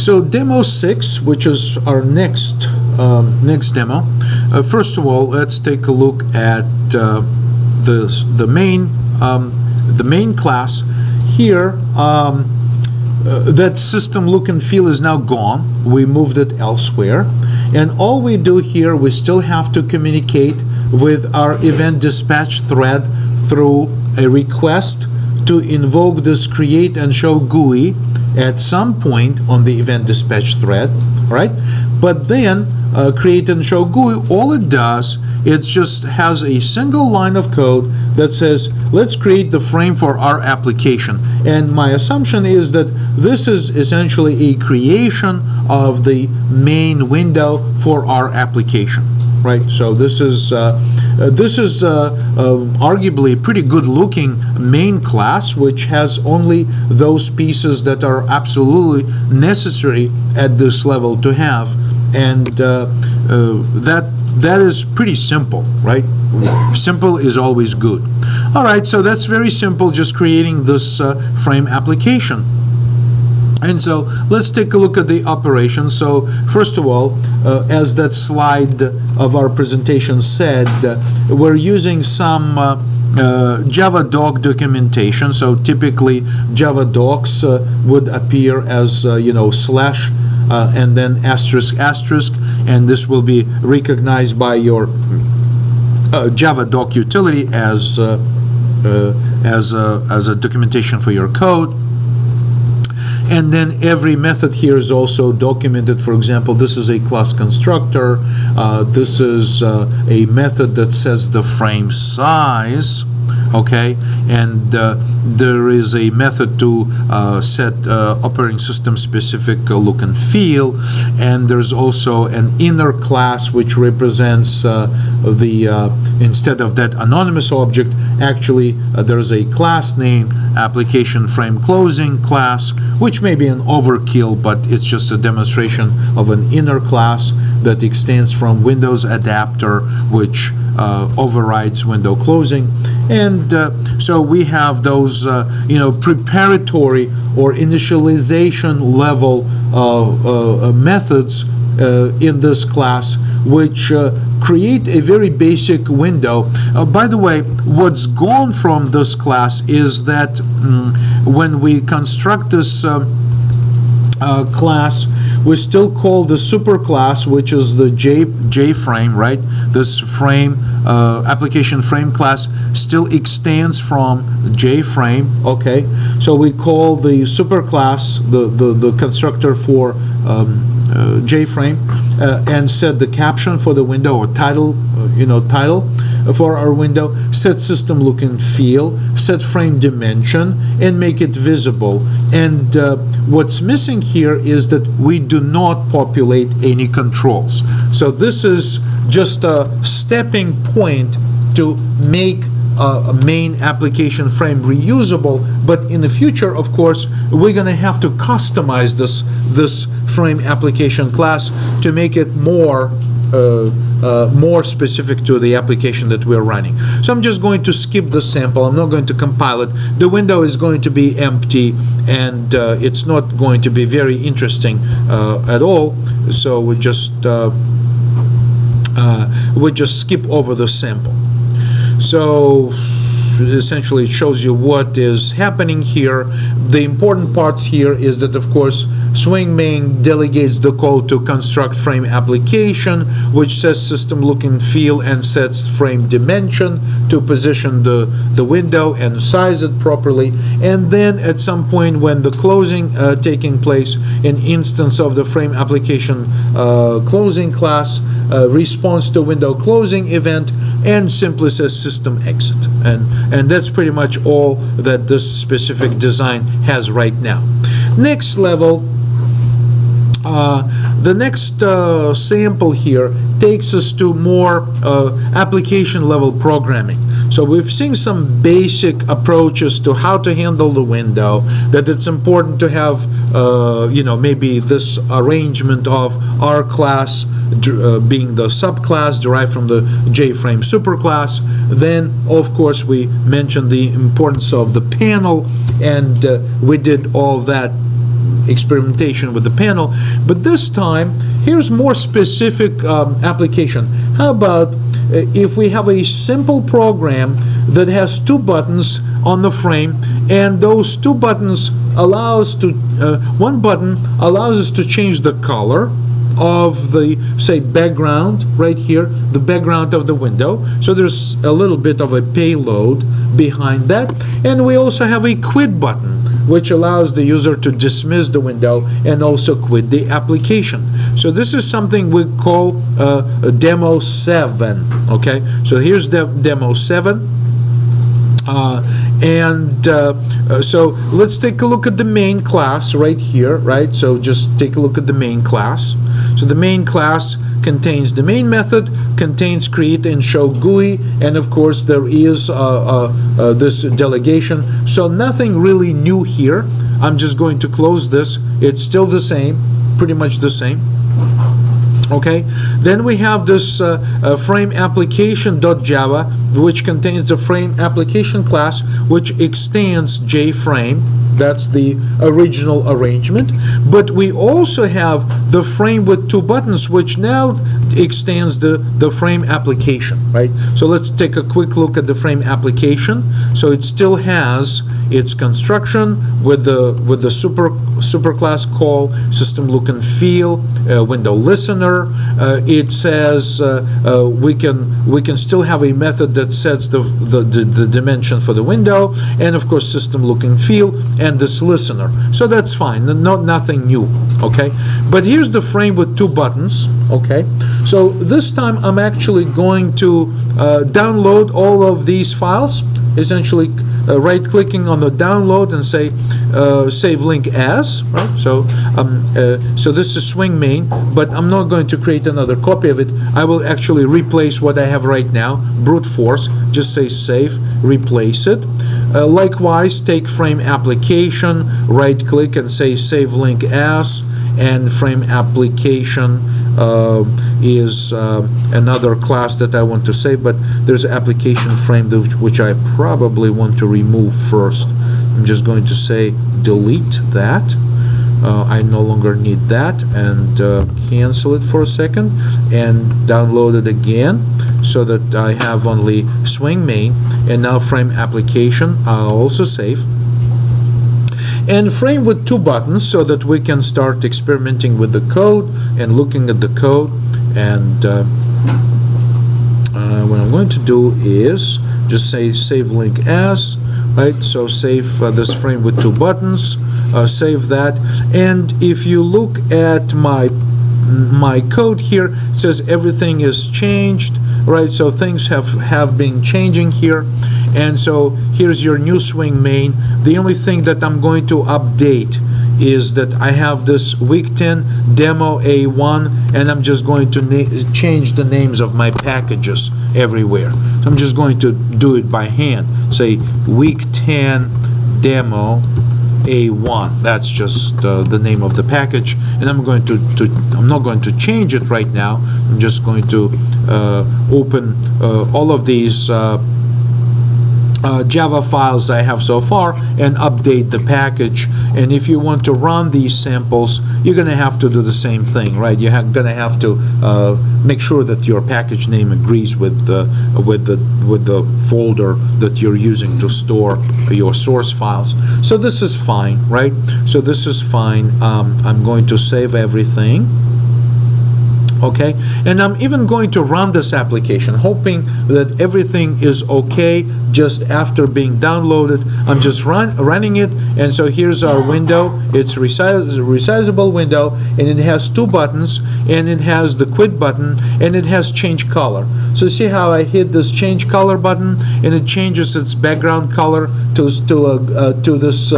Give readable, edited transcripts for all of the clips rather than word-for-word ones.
So demo 6, which is our next demo. First of all, let's take a look at the main class here. That system look and feel is now gone. We moved it elsewhere, and all we do here, we still have to communicate with our event dispatch thread through a request to invoke this create and show GUI at some point on the event dispatch thread, right? But then create and show GUI, all it does, it just has a single line of code that says, let's create the frame for our application. And my assumption is that this is essentially a creation of the main window for our application, right? So this is arguably a pretty good looking main class, which has only those pieces that are absolutely necessary at this level to have. And that is pretty simple, right? Simple is always good. All right, so that's very simple, just creating this frame application. And so let's take a look at the operation. So first of all, as that slide of our presentation said, we're using some Java doc documentation. So typically Java docs would appear as slash and then asterisk asterisk, and this will be recognized by your Java doc utility as a documentation for your code. And then every method here is also documented. For example, this is a class constructor. This is a method that sets the frame size. Okay, and there is a method to set operating system specific look and feel, and there's also an inner class which represents instead of that anonymous object, actually there's a class named application frame closing class, which may be an overkill, but it's just a demonstration of an inner class that extends from Windows adapter, which overrides window closing. And so we have those preparatory or initialization level methods in this class, which create a very basic window. By the way, what's gone from this class is that when we construct this class, we still call the superclass, which is the J frame, right? This frame application frame class still extends from J frame. Okay, so we call the superclass the constructor for J frame and set the caption for the window, or title, title for our window, set system look and feel, set frame dimension, and make it visible. And what's missing here is that we do not populate any controls. So this is just a stepping point to make a main application frame reusable, but in the future, of course, we're going to have to customize this frame application class to make it more specific to the application that we're running. So I'm just going to skip the sample. I'm not going to compile it. The window is going to be empty, and it's not going to be very interesting at all. So we just skip over the sample. So essentially it shows you what is happening here. The important parts here is that, of course, swing main delegates the call to construct frame application, which says system look and feel and sets frame dimension to position the window and size it properly. And then at some point when the closing taking place, an instance of the frame application closing class responds to window closing event and simply says system exit. And that's pretty much all that this specific design has right now. Next level, the next sample here takes us to more application level programming. So we've seen some basic approaches to how to handle the window, that it's important to have maybe this arrangement of R class being the subclass derived from the J-frame superclass. Then, of course, we mentioned the importance of the panel, and we did all that experimentation with the panel. But this time, here's more specific application. How about if we have a simple program that has two buttons on the frame, and those two buttons allows to one button allows us to change the color of the, say, background right here, the background of the window. So there's a little bit of a payload behind that. And we also have a quit button, which allows the user to dismiss the window and also quit the application. So this is something we call demo 7. Okay, so here's the demo 7. So let's take a look at the main class right here, right? So just take a look at the main class. So the main class contains the main method, contains create and show GUI, and of course there is this delegation. So nothing really new here. I'm just going to close this. It's still the same, pretty much the same. Okay, then we have this frame application.java, which contains the frame application class, which extends JFrame. That's the original arrangement. But we also have the frame with two buttons, which now extends the frame application, right? So let's take a quick look at the frame application. So it still has its construction with the super class call, system look and feel, window listener. It says we can still have a method that sets the dimension for the window, and of course system look and feel, and this listener. So that's fine, nothing new. Okay, but here's the frame with two buttons. Okay, so this time I'm actually going to download all of these files, essentially right-clicking on the download and say save link as, right? So so this is swing main, but I'm not going to create another copy of it. I will actually replace what I have right now, brute force, just say save, replace it. Likewise, take frame application, right-click and say save link as, and frame application is another class that I want to save, but there's an application frame which I probably want to remove first. I'm just going to say delete that. I no longer need that, and cancel it for a second and download it again so that I have only swing main, and now frame application I'll also save. And frame with two buttons so that we can start experimenting with the code and looking at the code. And what I'm going to do is just say save link as, right? So save this frame with two buttons, save that. And if you look at my code here, it says everything is changed, right? So things have been changing here. And so here's your new swing main. The only thing that I'm going to update is that I have this week 10 demo A1, and I'm just going to change the names of my packages everywhere. So I'm just going to do it by hand. Say week 10 demo A1. That's just the name of the package, and I'm going I'm not going to change it right now. I'm just going to open all of these Java files I have so far and update the package. And if you want to run these samples, you're going to have to do the same thing, right? You're going to have to make sure that your package name agrees with the folder that you're using to store your source files. So this is fine, right? So this is fine. I'm going to save everything. Okay, and I'm even going to run this application, hoping that everything is okay just after being downloaded. I'm just running it, and so here's our window. It's a resizable window, and it has two buttons, and it has the quit button, and it has change color. So see how I hit this change color button, and it changes its background color to this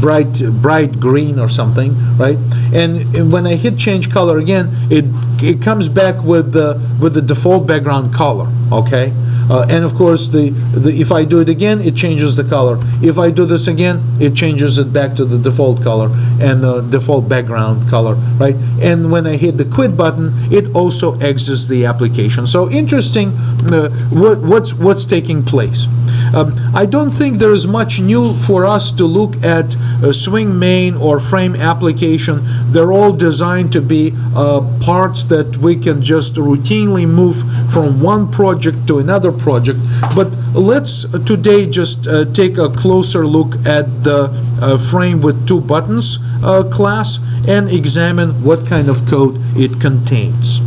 bright green or something, right? And when I hit change color again, again, it comes back with the default background color, okay? And of course, if I do it again, it changes the color. If I do this again, it changes it back to the default color and the default background color, right? And when I hit the quit button, it also exits the application. So interesting, what's taking place. I don't think there is much new for us to look at swing main or frame application. They're all designed to be parts that we can just routinely move from one project to another project. But let's today just take a closer look at the frame with two buttons class and examine what kind of code it contains.